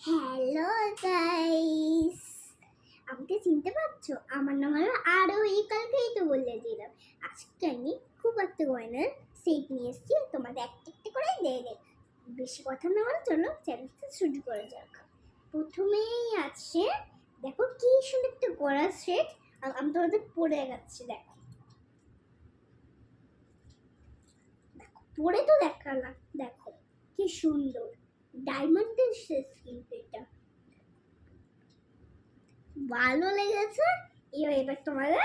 Hello guys, আমাকে চিনতে পারছো? আমার নাম হলো আরোহী। কালকেই তো বলে দিলাম। আজকে আমি খুব একটা গয়নার সেট নিয়ে এসেছি, তোমাদের একটা একটা করে দেখে। বেশি কথা না বলার জন্য চ্যানেলটা শুরু করে যাক। প্রথমেই আছে, দেখো কি সুন্দর একটা গলার সেট। আমি তোমাদের পরে যাচ্ছি, দেখো দেখো পরে তো দেখালাম, দেখো কি সুন্দর ডায়মন্ডের শেষ, কিন্তু এটা ভালো লেগেছে। এবার তোমাদের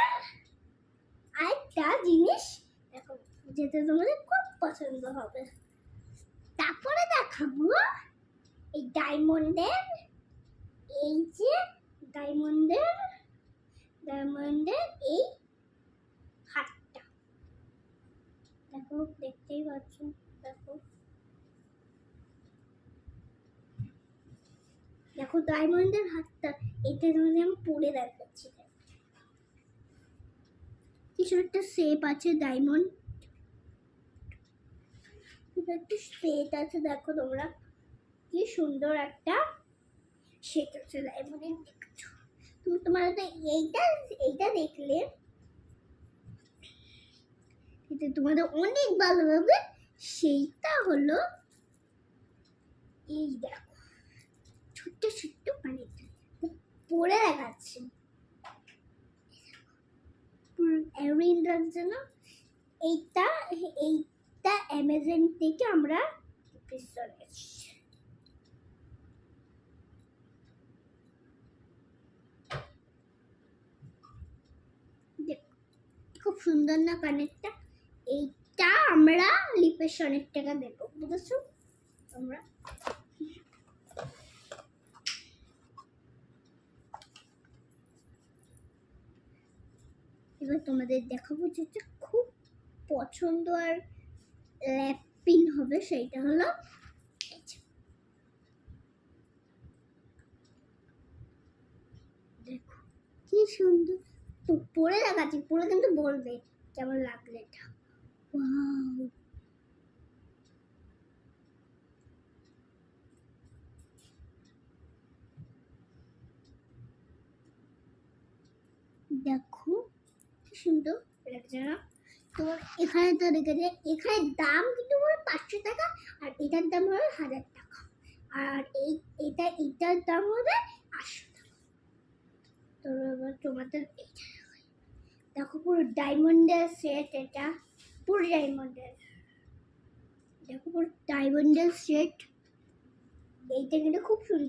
আরেকটা জিনিস দেখো, যেটা তোমাদের খুব পছন্দ হবে। তারপরে দেখাবো এই ডায়মন্ডের, এই যে ডায়মন্ডের ডায়মন্ডের এই হারটা দেখো, দেখতেই পাচ্ছ। দেখো দেখো ডায়মন্ডের হারটা, এটা তোমাদের আমি পরে দেখাচ্ছি। কিছু একটা শেপ আছে ডায়মন্ড, একটা সেট আছে, দেখো তোমরা কি সুন্দর একটা সেট আছে ডায়মন্ডের। দেখছো তুমি, তোমার তো এইটা এইটা দেখলে এটা তোমাদের অনেক ভালো হবে। সেইটা হলো এই, দেখো ছোট্ট ছোট্ট মানে পরে দেখাচ্ছি, এরোইন লাগছে না? এইটা এইটা অ্যামাজন থেকে আমরা খুব সুন্দর না কানেরটা? এইটা আমরা লিপের অনেক টাকা দেবো, বুঝেছো? আমরা এবার তোমাদের দেখাবো যেটা খুব পছন্দ আর ল্যাপিন হবে, সেইটা হলো দেখো কি সুন্দর। তো পরে দেখাচ্ছি, পরে কিন্তু বলবে কেমন লাগলো এটা। ওয়াও, দেখো কি সুন্দর লাগছে না? তো এখানে তো রেখেছে, এখানে দাম কিন্তু হলো 500 টাকা, আর এটার দাম হলো 1000 টাকা, আর এটার দাম হবে 800 টাকা। তো এবার তোমাদের এইটা দেখো, পুরো ডায়মন্ডের সেট, এটা পুরো ডায়মন্ডের, দেখো পুরো ডায়মন্ডের সেট। এইটা কিন্তু খুব সুন্দর।